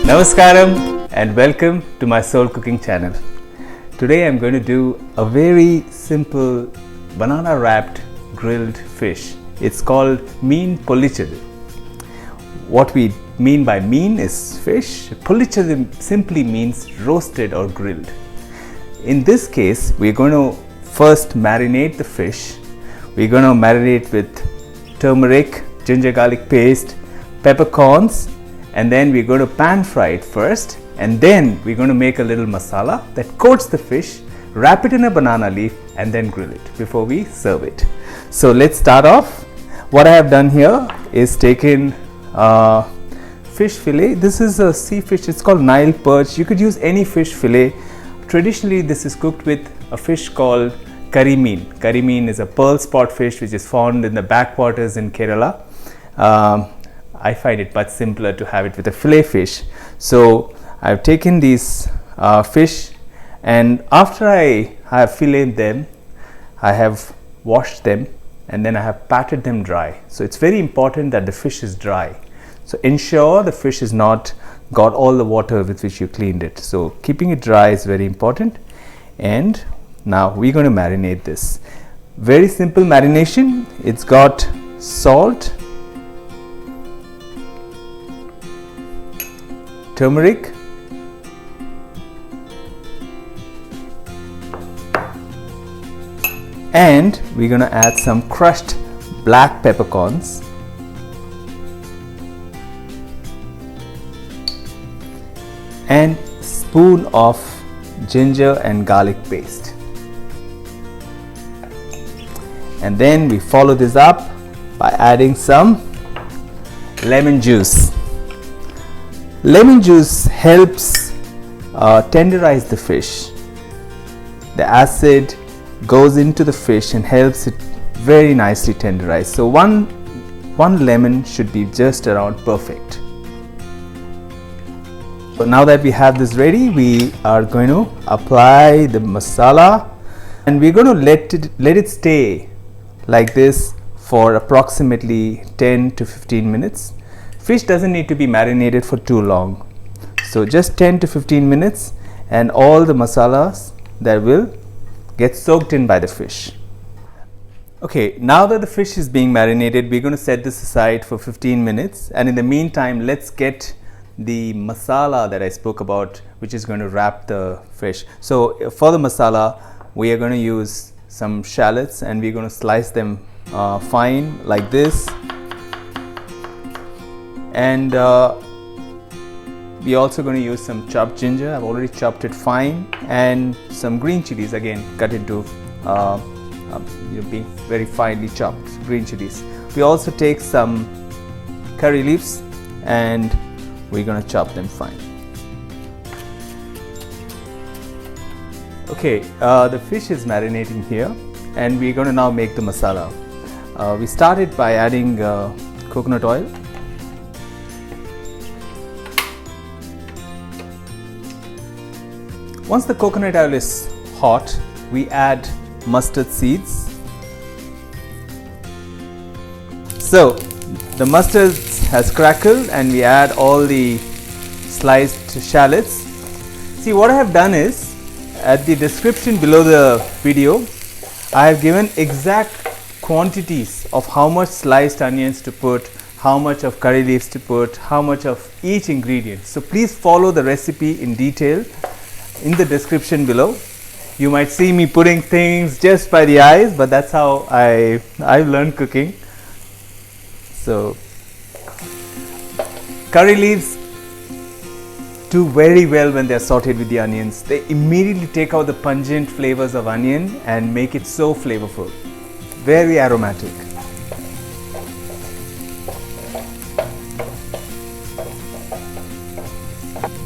Namaskaram and welcome to my soul cooking channel. Today I'm going to do a very simple banana wrapped grilled fish. It's called meen pollichadu. What we mean by meen is fish. Pollichadu simply means roasted or grilled. In this case, we're going to first marinate the fish. We're going to marinate with turmeric, ginger garlic paste, peppercorns, and then we're going to pan fry it first, and then we're going to make a little masala that coats the fish, wrap it in a banana leaf, and then grill it before we serve it. So let's start off. What I have done here is taken fish fillet. This is a sea fish, it's called Nile perch. You could use any fish fillet. Traditionally this is cooked with a fish called curry meen. Curry meen is a pearl spot fish which is found in the backwaters in Kerala. I find it much simpler to have it with a fillet fish. So I've taken these fish, and after I have filleted them, I have washed them, and then I have patted them dry. So it's very important that the fish is dry. So ensure the fish is not got all the water with which you cleaned it. So keeping it dry is very important. And now we're going to marinate this. Very simple marination. It's got salt, turmeric, and we're going to add some crushed black peppercorns, and spoon of ginger and garlic paste. And then we follow this up by adding some lemon juice. Lemon juice helps tenderize the fish. The acid goes into the fish and helps it very nicely tenderize. So one lemon should be just around perfect. So now that we have this ready, we are going to apply the masala, and we're going to let it stay like this for approximately 10 to 15 minutes. Fish doesn't need to be marinated for too long. So just 10 to 15 minutes, and all the masalas that will get soaked in by the fish. Okay, now that the fish is being marinated, we're going to set this aside for 15 minutes, and in the meantime let's get the masala that I spoke about, which is going to wrap the fish. So for the masala, we are going to use some shallots, and we're going to slice them fine like this. And we're also going to use some chopped ginger. I've already chopped it fine, and some green chilies, again cut into being very finely chopped green chilies. We also take some curry leaves, and we're going to chop them fine. Okay, the fish is marinating here, and we're going to now make the masala. We started by adding coconut oil. Once the coconut oil is hot, we add mustard seeds. So the mustard has crackled, and we add all the sliced shallots. See, what I have done is, at the description below the video, I have given exact quantities of how much sliced onions to put, how much of curry leaves to put, how much of each ingredient. So please follow the recipe in detail in the description below. You might see me putting things just by the eyes, but that's how I've learned cooking. So curry leaves do very well when they are sauteed with the onions. They immediately take out the pungent flavors of onion and make it so flavorful, very aromatic.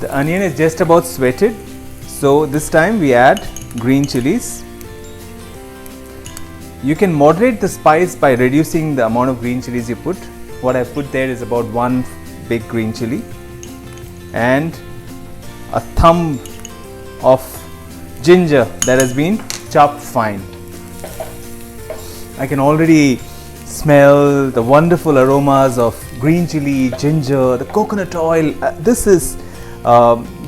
The onion is just about sweated. So this time we add green chilies. You can moderate the spice by reducing the amount of green chilies you put. What I put there is about one big green chili and a thumb of ginger that has been chopped fine. I can already smell the wonderful aromas of green chili, ginger, the coconut oil. This is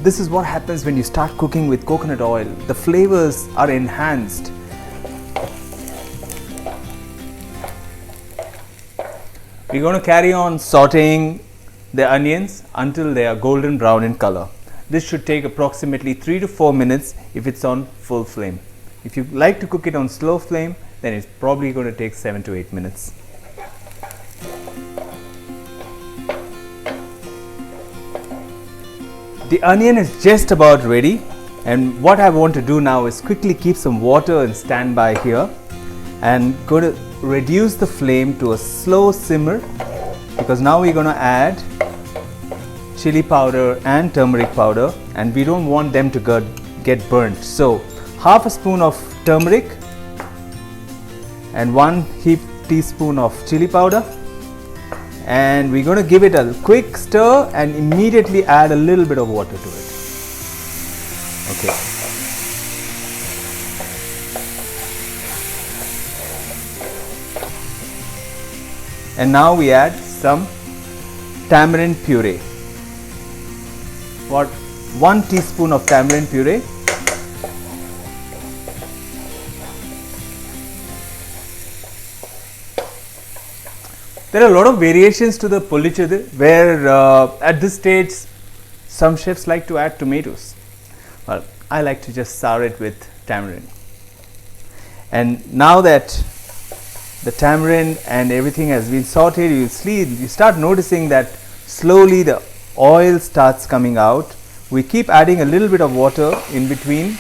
This is what happens when you start cooking with coconut oil. The flavors are enhanced. We're going to carry on sauteing the onions until they are golden brown in color. This should take approximately 3 to 4 minutes if it's on full flame. If you like to cook it on slow flame, then it's probably going to take 7 to 8 minutes. The onion is just about ready, and what I want to do now is quickly keep some water and stand by here, and going to reduce the flame to a slow simmer, because now we're going to add chili powder and turmeric powder, and we don't want them to get burnt. So half a spoon of turmeric and 1 heaped teaspoon of chili powder, and we're going to give it a quick stir and immediately add a little bit of water to it. Okay. And now we add some tamarind puree. What, 1 teaspoon of tamarind puree. There are a lot of variations to the pulichadu, where at this stage some chefs like to add tomatoes. Well, I like to just sour it with tamarind. And now that the tamarind and everything has been sauteed, you start noticing that slowly the oil starts coming out. We keep adding a little bit of water in between.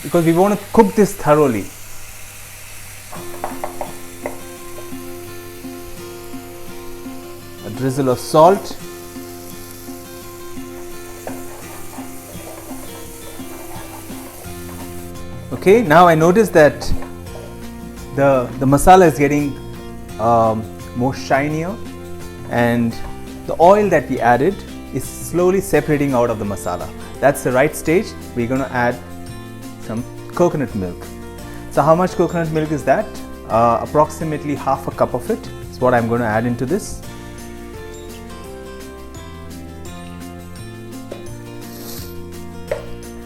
Because we want to cook this thoroughly. A drizzle of salt. Okay, now I notice that the masala is getting more shinier, and the oil that we added is slowly separating out of the masala. That's the right stage. We're going to add some coconut milk. So how much coconut milk is that? Approximately half a cup of it is what I'm going to add into this.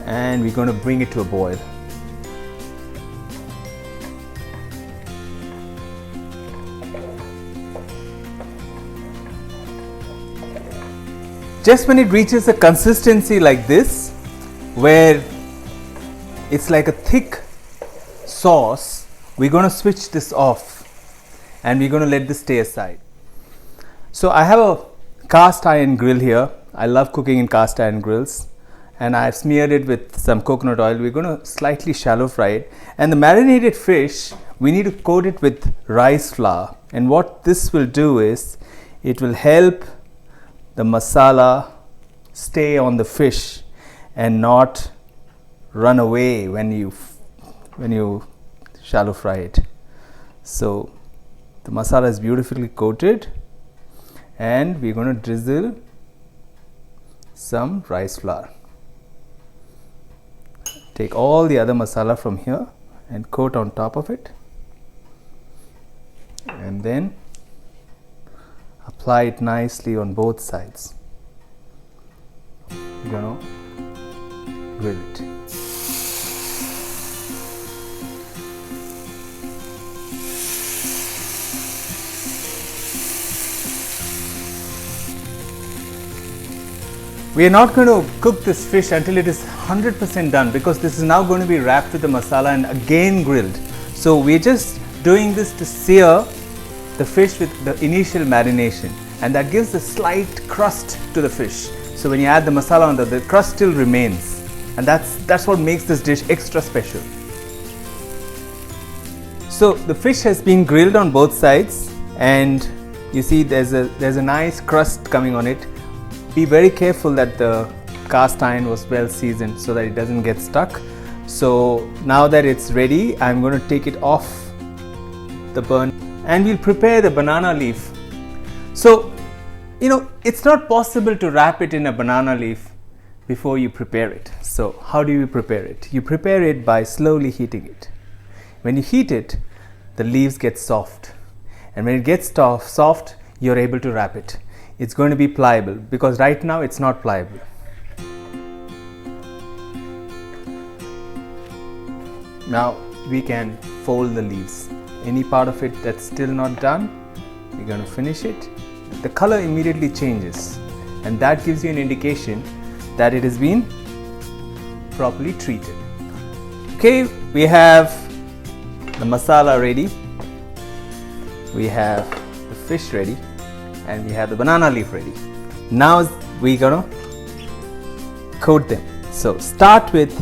And we're going to bring it to a boil. Just when it reaches a consistency like this, where it's like a thick sauce, we're going to switch this off and we're going to let this stay aside. So I have a cast iron grill here. I love cooking in cast iron grills, and I've smeared it with some coconut oil. We're going to slightly shallow fry it, and the marinated fish, we need to coat it with rice flour. And what this will do is it will help the masala stay on the fish and not run away when you shallow fry it. So the masala is beautifully coated, and we're going to drizzle some rice flour. Take all the other masala from here and coat on top of it, and then apply it nicely on both sides. You're going to grill it. We are not going to cook this fish until it is 100% done, because this is now going to be wrapped with the masala and again grilled. So we're just doing this to sear the fish with the initial marination, and that gives a slight crust to the fish. So when you add the masala on, the crust still remains, and that's what makes this dish extra special. So the fish has been grilled on both sides, and you see there's a nice crust coming on it. Be very careful that the cast iron was well seasoned so that it doesn't get stuck. So now that it's ready, I'm going to take it off the burn, and we'll prepare the banana leaf. So, it's not possible to wrap it in a banana leaf before you prepare it. So how do you prepare it? You prepare it by slowly heating it. When you heat it, the leaves get soft, and when it gets soft, you're able to wrap it. It's going to be pliable, because right now it's not pliable. Now we can fold the leaves. Any part of it that's still not done, we're going to finish it. The color immediately changes, and that gives you an indication that it has been properly treated. Okay, we have the masala ready, we have the fish ready, and we have the banana leaf ready. Now we're gonna coat them. So start with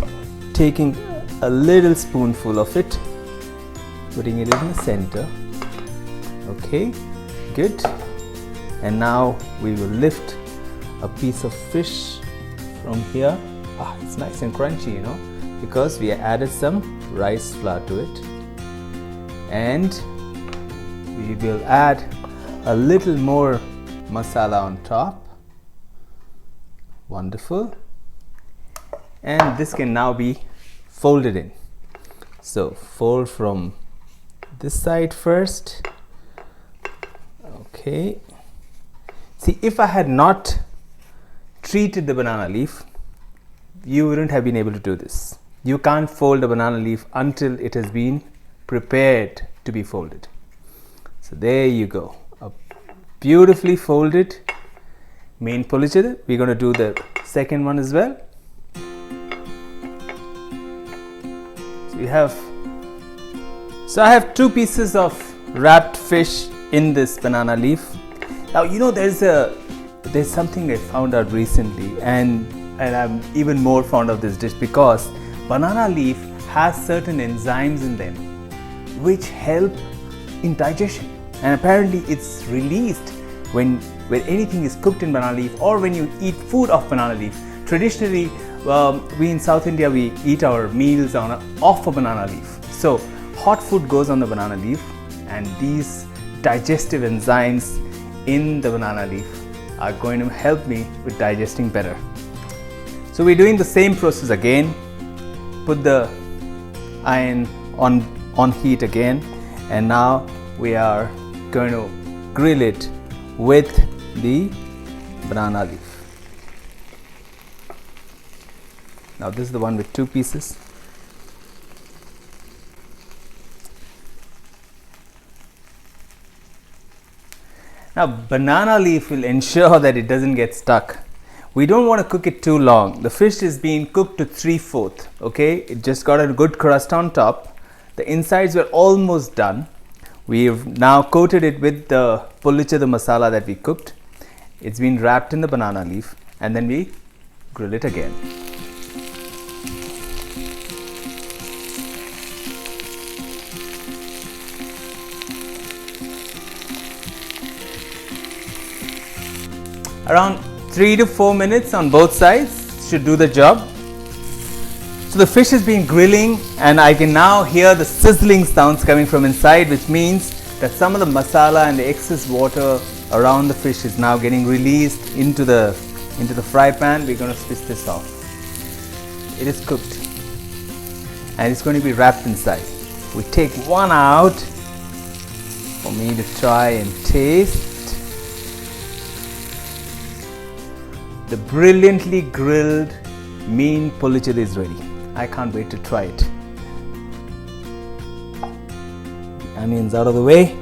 taking a little spoonful of it, putting it in the center. Okay, good. And now we will lift a piece of fish from here. It's nice and crunchy, you know, because we added some rice flour to it. And we will add a little more masala on top. Wonderful. And this can now be folded in. So fold from this side first. Okay. See, if I had not treated the banana leaf, you wouldn't have been able to do this. You can't fold a banana leaf until it has been prepared to be folded. So there you go, a beautifully folded main polichadu. We're going to do the second one as well. So I have 2 pieces of wrapped fish in this banana leaf. Now, you know, there's something I found out recently, and I'm even more fond of this dish because banana leaf has certain enzymes in them which help in digestion, and apparently it's released when anything is cooked in banana leaf, or when you eat food of banana leaf. Traditionally, we in South India, we eat our meals off a banana leaf. So hot food goes on the banana leaf, and these digestive enzymes in the banana leaf are going to help me with digesting better. So we're doing the same process again. Put the iron on heat again, and now we are going to grill it with the banana leaf. Now this is the one with 2 pieces. Now banana leaf will ensure that it doesn't get stuck. We don't want to cook it too long. The fish is being cooked to 3/4. Okay, it just got a good crust on top. The insides were almost done. We've now coated it with the polichadu masala that we cooked. It's been wrapped in the banana leaf, and then we grill it again. Around 3 to 4 minutes on both sides should do the job. So the fish is being grilling, and I can now hear the sizzling sounds coming from inside, which means that some of the masala and the excess water around the fish is now getting released into the fry pan. We're going to switch this off. It is cooked, and it's going to be wrapped inside. We take one out for me to try and taste. The brilliantly grilled mean polichadu is ready. I can't wait to try it. Onions out of the way,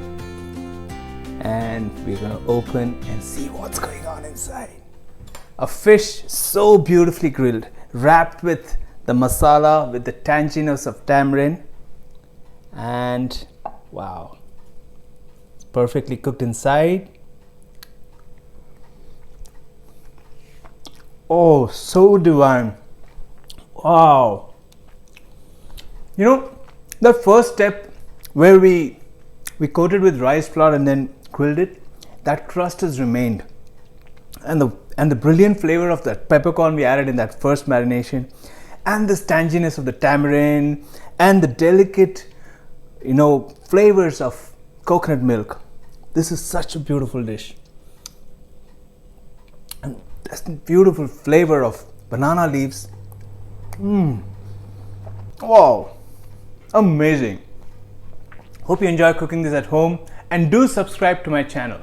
and we're going to open and see what's going on inside. A fish so beautifully grilled, wrapped with the masala, with the tanginess of tamarind, and wow, it's perfectly cooked inside. Oh, so divine. Wow. You know, the first step where we coated with rice flour and then grilled it, that crust has remained, and the brilliant flavor of that peppercorn we added in that first marination, and the tanginess of the tamarind, and the delicate, you know, flavors of coconut milk. This is such a beautiful dish. And that's the beautiful flavor of banana leaves. Wow, amazing. Hope you enjoy cooking this at home and do subscribe to my channel.